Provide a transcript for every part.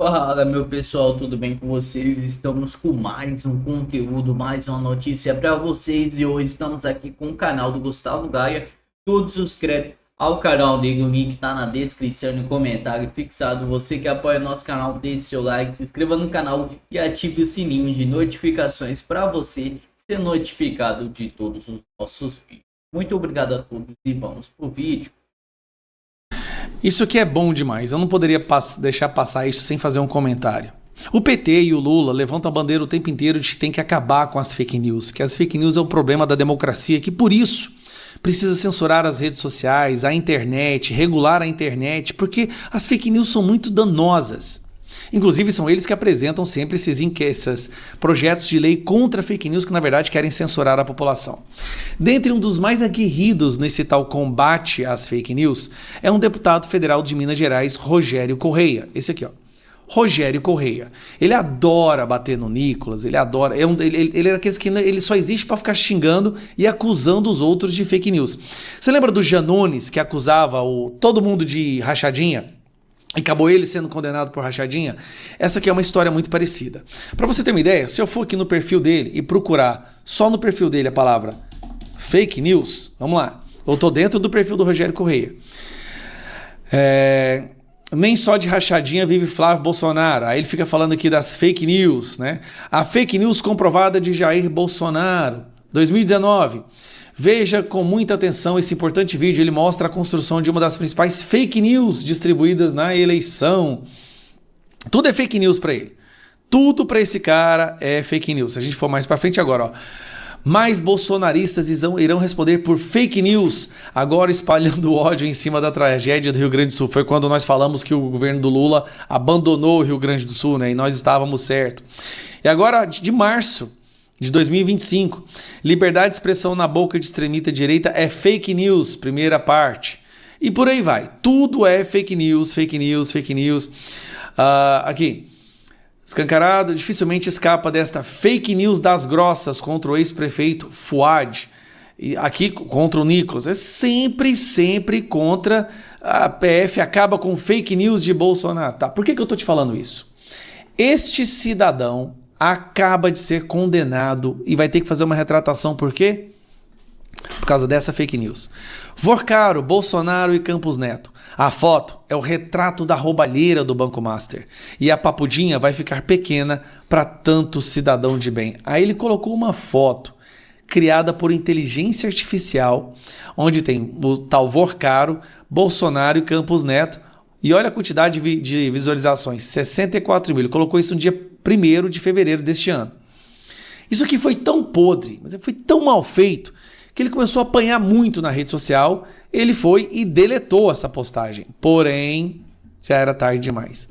Fala, meu pessoal, tudo bem com vocês? Estamos com mais um conteúdo, mais uma notícia para vocês e hoje estamos aqui com o canal do Gustavo Gaia. Todos os créditos ao canal dele, o link tá na descrição e no comentário fixado. Você que apoia nosso canal, deixe seu like, se inscreva no canal e ative o sininho de notificações para você ser notificado de todos os nossos vídeos. Muito obrigado a todos e vamos pro vídeo. Isso aqui é bom demais, eu não poderia deixar passar isso sem fazer um comentário. O PT e o Lula levantam a bandeira o tempo inteiro de que tem que acabar com as fake news, que as fake news é um problema da democracia, que por isso precisa censurar as redes sociais, a internet, regular a internet, porque as fake news são muito danosas. Inclusive são eles que apresentam sempre esses projetos de lei contra fake news que na verdade querem censurar a população. Dentre um dos mais aguerridos nesse tal combate às fake news é um deputado federal de Minas Gerais, Rogério Correia. Esse aqui, ó. Rogério Correia. Ele adora bater no Nicolas, ele adora. Ele é daqueles que ele só existe para ficar xingando e acusando os outros de fake news. Você lembra do Janones que acusava todo mundo de rachadinha? E acabou ele sendo condenado por rachadinha? Essa aqui é uma história muito parecida. Para você ter uma ideia, se eu for aqui no perfil dele e procurar só no perfil dele a palavra fake news, vamos lá. Eu tô dentro do perfil do Rogério Correia. Nem só de rachadinha vive Flávio Bolsonaro. Aí ele fica falando aqui das fake news, né? A fake news comprovada de Jair Bolsonaro, 2019. Veja com muita atenção esse importante vídeo, ele mostra a construção de uma das principais fake news distribuídas na eleição. Tudo é fake news para ele. Tudo para esse cara é fake news. Se a gente for mais para frente agora, ó. Mais bolsonaristas irão responder por fake news, agora espalhando ódio em cima da tragédia do Rio Grande do Sul. Foi quando nós falamos que o governo do Lula abandonou o Rio Grande do Sul, né? E nós estávamos certos. E agora, de março de 2025, liberdade de expressão na boca de extremista direita é fake news, primeira parte. E por aí vai. Tudo é fake news, fake news, fake news. Aqui, escancarado, dificilmente escapa desta fake news das grossas contra o ex-prefeito Fuad. E aqui contra o Nicolas. É sempre contra a PF, acaba com fake news de Bolsonaro. Tá, por que eu tô te falando isso? Este cidadão acaba de ser condenado e vai ter que fazer uma retratação. Por quê? Por causa dessa fake news. Vorcaro, Bolsonaro e Campos Neto. A foto é o retrato da roubalheira do Banco Master. E a papudinha vai ficar pequena para tanto cidadão de bem. Aí ele colocou uma foto criada por inteligência artificial, onde tem o tal Vorcaro, Bolsonaro e Campos Neto. E olha a quantidade de visualizações, 64 mil. Ele colocou isso no dia 1º de fevereiro deste ano. Isso aqui foi tão podre, mas foi tão mal feito, que ele começou a apanhar muito na rede social. Ele foi e deletou essa postagem. Porém, já era tarde demais.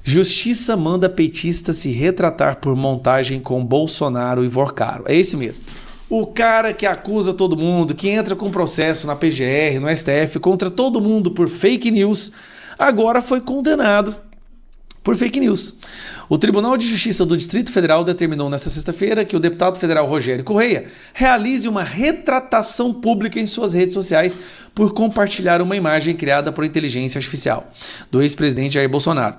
Justiça manda petista se retratar por montagem com Bolsonaro e Vorcaro. É esse mesmo. O cara que acusa todo mundo, que entra com processo na PGR, no STF, contra todo mundo por fake news, agora foi condenado por fake news. O Tribunal de Justiça do Distrito Federal determinou nesta sexta-feira que o deputado federal Rogério Correia realize uma retratação pública em suas redes sociais por compartilhar uma imagem criada por inteligência artificial do ex-presidente Jair Bolsonaro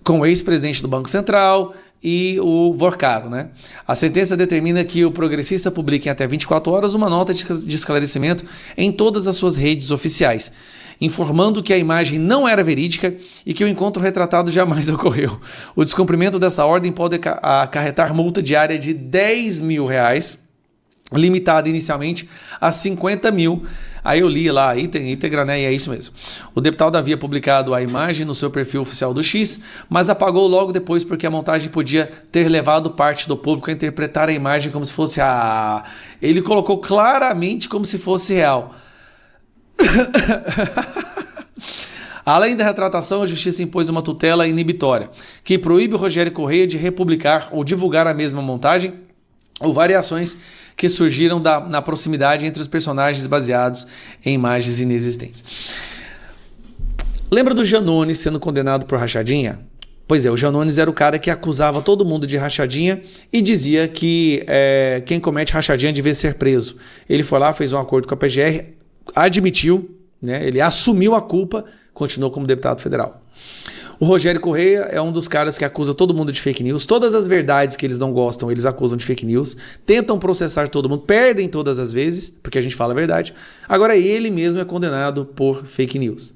com o ex-presidente do Banco Central e o Vorcaro, né? A sentença determina que o progressista publique em até 24 horas uma nota de esclarecimento em todas as suas redes oficiais, informando que a imagem não era verídica e que o encontro retratado jamais ocorreu. O descumprimento dessa ordem pode acarretar multa diária de R$10 mil, limitada inicialmente a 50 mil. Aí eu li lá, íntegra, né? E é isso mesmo. O deputado havia publicado a imagem no seu perfil oficial do X, mas apagou logo depois porque a montagem podia ter levado parte do público a interpretar a imagem como se fosse Ele colocou claramente como se fosse real. Além da retratação, a Justiça impôs uma tutela inibitória, que proíbe o Rogério Correia de republicar ou divulgar a mesma montagem ou variações que surgiram na proximidade entre os personagens baseados em imagens inexistentes. Lembra do Janones sendo condenado por rachadinha? Pois é, o Janones era o cara que acusava todo mundo de rachadinha e dizia que quem comete rachadinha devia ser preso. Ele foi lá, fez um acordo com a PGR, admitiu, né, ele assumiu a culpa, continuou como deputado federal. O Rogério Correia é um dos caras que acusa todo mundo de fake news. Todas as verdades que eles não gostam, eles acusam de fake news. Tentam processar todo mundo, perdem todas as vezes, porque a gente fala a verdade. Agora ele mesmo é condenado por fake news.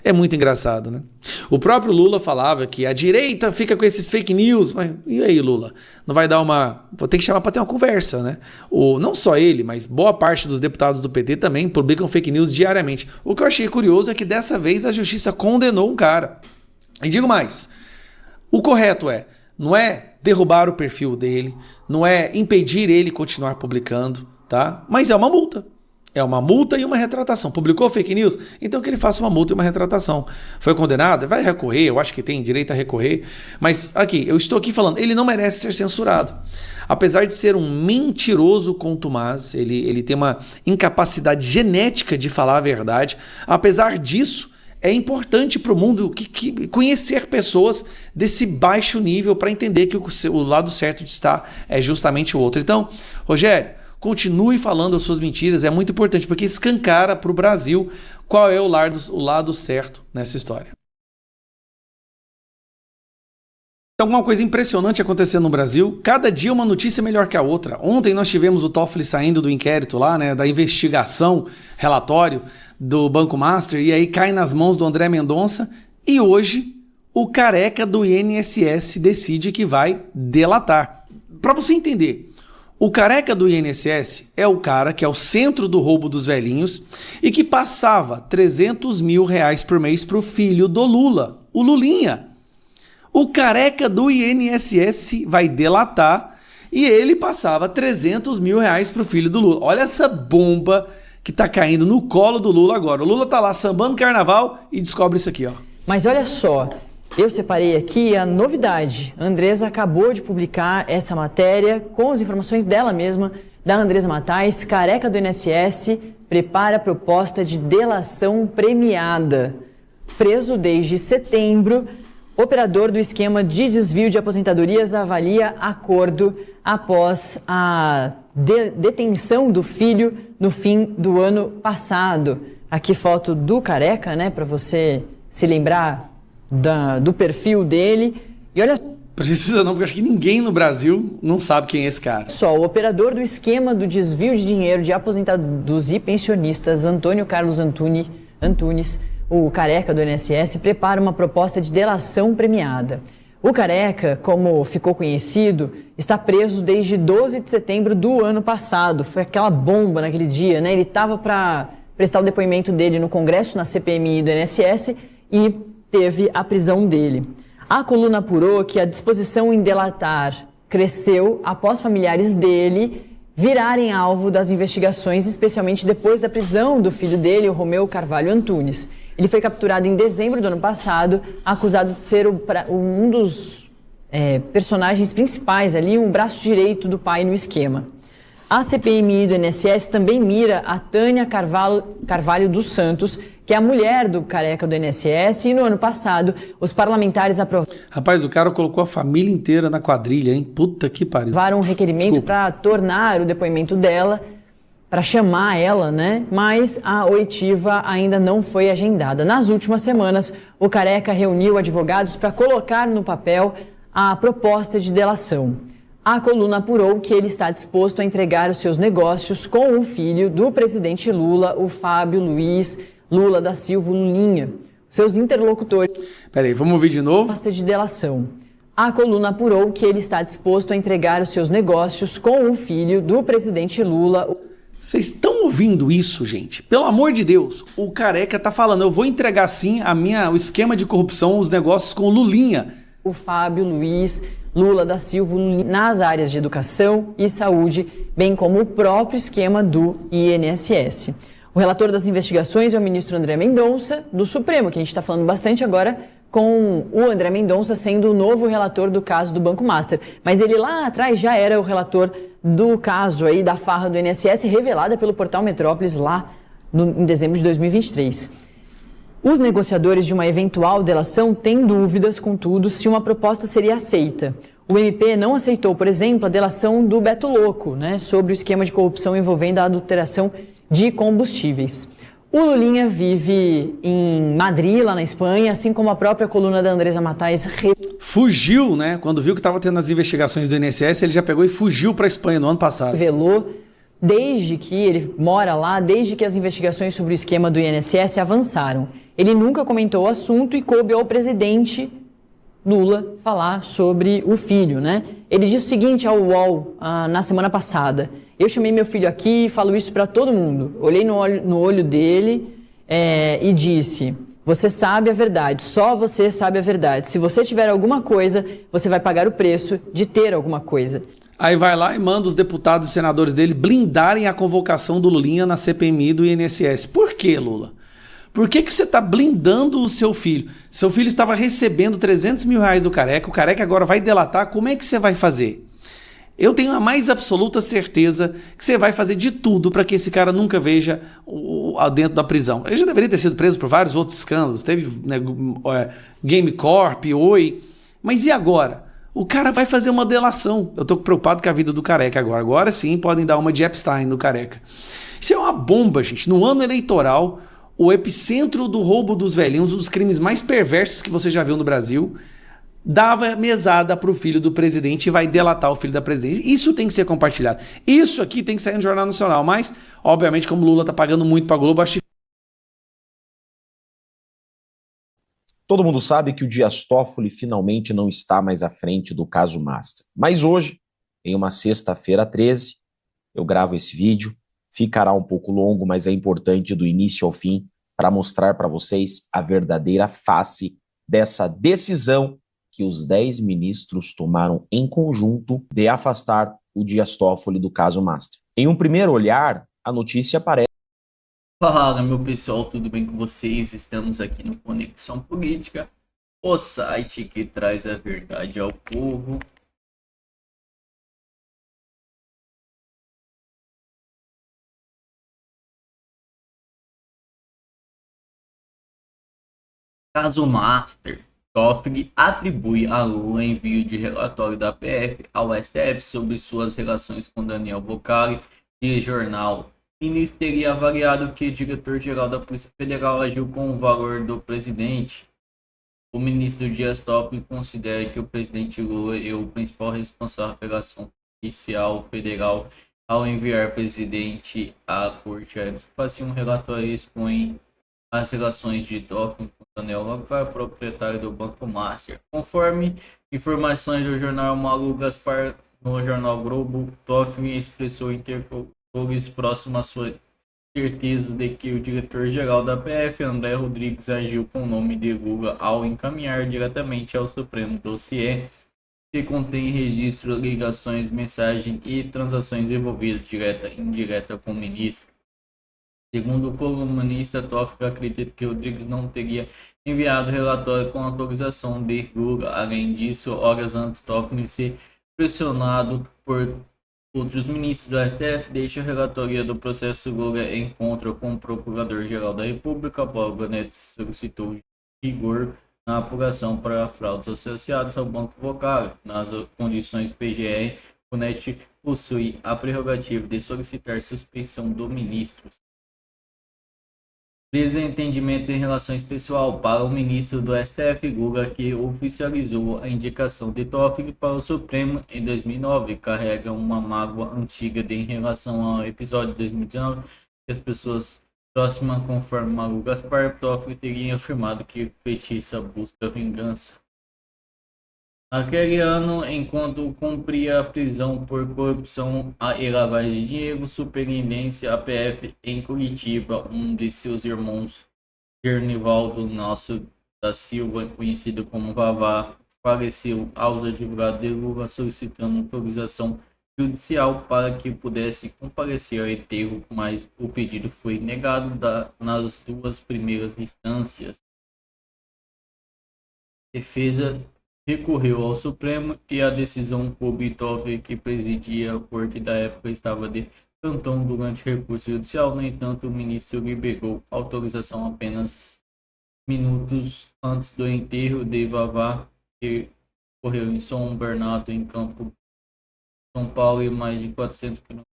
É muito engraçado, né? O próprio Lula falava que a direita fica com esses fake news. Mas e aí, Lula? Não vai dar uma... Vou ter que chamar para ter uma conversa, né? Não só ele, mas boa parte dos deputados do PT também publicam fake news diariamente. O que eu achei curioso é que dessa vez a justiça condenou um cara. E digo mais, o correto não é derrubar o perfil dele, não é impedir ele continuar publicando, tá? Mas é uma multa. É uma multa e uma retratação. Publicou fake news? Então que ele faça uma multa e uma retratação. Foi condenado? Vai recorrer, eu acho que tem direito a recorrer. Mas aqui, eu estou aqui falando, ele não merece ser censurado. Apesar de ser um mentiroso contumaz, ele tem uma incapacidade genética de falar a verdade. Apesar disso, é importante para o mundo conhecer pessoas desse baixo nível para entender que o lado certo de estar é justamente o outro. Então, Rogério, continue falando as suas mentiras, é muito importante, porque escancara para o Brasil qual é o lado certo nessa história. Alguma coisa impressionante acontecendo no Brasil, cada dia uma notícia melhor que a outra. Ontem nós tivemos o Toffoli saindo do inquérito lá, né, da investigação, relatório do Banco Master, e aí cai nas mãos do André Mendonça, e hoje o careca do INSS decide que vai delatar. Para você entender, o careca do INSS é o cara que é o centro do roubo dos velhinhos e que passava R$300 mil por mês para o filho do Lula, o Lulinha. O careca do INSS vai delatar e ele passava R$300 mil para o filho do Lula. Olha essa bomba que tá caindo no colo do Lula agora. O Lula tá lá sambando carnaval e descobre isso aqui, ó. Mas olha só, eu separei aqui a novidade. A Andresa acabou de publicar essa matéria com as informações dela mesma, da Andresa Matais. Careca do INSS prepara proposta de delação premiada. Preso desde setembro, operador do esquema de desvio de aposentadorias avalia acordo após a detenção do filho no fim do ano passado. Aqui foto do careca, né, para você se lembrar do perfil dele. E olha Precisa não, porque acho que ninguém no Brasil não sabe quem é esse cara. só, o operador do esquema do desvio de dinheiro de aposentados e pensionistas, Antônio Carlos Antunes, o careca do INSS, prepara uma proposta de delação premiada. O careca, como ficou conhecido, está preso desde 12 de setembro do ano passado. Foi aquela bomba naquele dia, né? Ele estava para prestar o depoimento dele no Congresso, na CPMI do INSS, e teve a prisão dele. A coluna apurou que a disposição em delatar cresceu após familiares dele virarem alvo das investigações, especialmente depois da prisão do filho dele, o Romeu Carvalho Antunes. Ele foi capturado em dezembro do ano passado, acusado de ser um dos personagens principais ali, um braço direito do pai no esquema. A CPMI do INSS também mira a Tânia Carvalho dos Santos, que é a mulher do careca do INSS, e no ano passado os parlamentares aprovaram... Rapaz, o cara colocou a família inteira na quadrilha, hein? Puta que pariu. Um requerimento para tornar o depoimento dela, para chamar ela, né? Mas a oitiva ainda não foi agendada. Nas últimas semanas, o careca reuniu advogados para colocar no papel a proposta de delação. A coluna apurou que ele está disposto a entregar os seus negócios com o filho do presidente Lula, o Fábio Luiz Lula da Silva, Lulinha. Seus interlocutores... Peraí, vamos ouvir de novo? Proposta de delação. A coluna apurou que ele está disposto a entregar os seus negócios com o filho do presidente Lula... Vocês estão ouvindo isso, gente? Pelo amor de Deus, o careca tá falando, eu vou entregar sim o esquema de corrupção, os negócios com o Lulinha. O Fábio Luiz Lula da Silva nas áreas de educação e saúde, bem como o próprio esquema do INSS. O relator das investigações é o ministro André Mendonça, do Supremo, que a gente está falando bastante agora, com o André Mendonça sendo o novo relator do caso do Banco Master. Mas ele lá atrás já era o relator do caso aí da farra do INSS, revelada pelo portal Metrópolis lá em dezembro de 2023. Os negociadores de uma eventual delação têm dúvidas, contudo, se uma proposta seria aceita. O MP não aceitou, por exemplo, a delação do Beto Louco, né, sobre o esquema de corrupção envolvendo a adulteração de combustíveis. O Lulinha vive em Madrid, lá na Espanha, assim como a própria coluna da Andresa Matais fugiu, né? Quando viu que estava tendo as investigações do INSS, ele já pegou e fugiu para a Espanha no ano passado. revelou, desde que ele mora lá, desde que as investigações sobre o esquema do INSS avançaram. Ele nunca comentou o assunto e coube ao presidente Lula falar sobre o filho, né? Ele disse o seguinte ao UOL na semana passada: eu chamei meu filho aqui e falo isso para todo mundo. Olhei no olho dele e disse: você sabe a verdade, só você sabe a verdade. Se você tiver alguma coisa, você vai pagar o preço de ter alguma coisa. Aí vai lá e manda os deputados e senadores dele blindarem a convocação do Lulinha na CPMI do INSS. Por quê, Lula? Por que você está blindando o seu filho? Seu filho estava recebendo 300 mil reais do Careca, o Careca agora vai delatar, como é que você vai fazer? Eu tenho a mais absoluta certeza que você vai fazer de tudo para que esse cara nunca veja dentro da prisão. Ele já deveria ter sido preso por vários outros escândalos, teve né, Game Corp, Oi, mas e agora? O cara vai fazer uma delação. Eu tô preocupado com a vida do Careca agora. Agora sim podem dar uma de Epstein no Careca. Isso é uma bomba, gente. No ano eleitoral, o epicentro do roubo dos velhinhos, um dos crimes mais perversos que você já viu no Brasil, dava mesada para o filho do presidente e vai delatar o filho da presidência. Isso tem que ser compartilhado. Isso aqui tem que sair no Jornal Nacional. Mas, obviamente, como o Lula tá pagando muito para a Globo, acho que... Todo mundo sabe que o Dias Toffoli finalmente não está mais à frente do caso Master. Mas hoje, em uma sexta-feira 13, eu gravo esse vídeo. Ficará um pouco longo, mas é importante do início ao fim para mostrar para vocês a verdadeira face dessa decisão que os 10 ministros tomaram em conjunto de afastar o Dias Toffoli do caso Master. Em um primeiro olhar, a notícia parece... Fala, meu pessoal, tudo bem com vocês? Estamos aqui no Conexão Política, o site que traz a verdade ao povo. Caso Master. Toffoli atribui a Lula envio de relatório da PF ao STF sobre suas relações com Daniel Boccari e jornal. O ministro teria avaliado que o diretor-geral da Polícia Federal agiu com o valor do presidente. O ministro Dias Toffoli considera que o presidente Lula é o principal responsável pela ação policial federal ao enviar o presidente à corte. Antes de fazer um relatório expõe as relações de Toffoli com Daniel Boccari, proprietário do Banco Master. Conforme informações do jornal Malu Gaspar no jornal Globo, Toffoli expressou interlocutores próximos à sua certeza de que o diretor-geral da PF, André Rodrigues, agiu com o nome de Lula ao encaminhar diretamente ao Supremo dossiê que contém registro, ligações, mensagens e transações envolvidas direta e indireta com o ministro. Segundo o colunista, Toffoli acredita que Rodrigues não teria enviado o relatório com autorização de Lula. Além disso, horas antes, Toffoli ser pressionado por outros ministros do STF, deixa a relatoria do processo Lula em encontro com o Procurador-Geral da República. Paulo Gonetti solicitou rigor na apuração para fraudes associadas ao Banco Boccari. Nas condições PGR, Gonetti possui a prerrogativa de solicitar suspensão do ministro. Desentendimento em relações pessoal para o ministro do STF, Lula, que oficializou a indicação de Toffoli para o Supremo em 2009, carrega uma mágoa antiga em relação ao episódio de 2019, que as pessoas próximas, conforme Malu Gaspar, Toffoli teria afirmado que o petista busca vingança. Naquele ano, enquanto cumpria a prisão por corrupção e lavagem de dinheiro, Superintendência APF em Curitiba, um de seus irmãos, Gernivaldo Nosso da Silva, conhecido como Vavá, faleceu aos advogados de Lula solicitando autorização judicial para que pudesse comparecer ao enterro, mas o pedido foi negado nas duas primeiras instâncias. Defesa recorreu ao Supremo e a decisão coube Toffoli, que presidia a corte da época, estava de plantão durante o recurso judicial. No entanto, o ministro liberou autorização apenas minutos antes do enterro de Vavá, que ocorreu em São Bernardo, em Campo, São Paulo, e mais de 400 quilômetros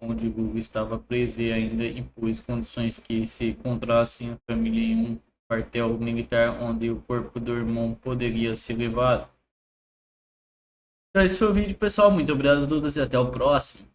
onde Lula estava preso e ainda impôs condições que se encontrassem a família em um quartel militar onde o corpo do irmão poderia ser levado. Então esse foi o vídeo, pessoal. Muito obrigado a todos e até o próximo.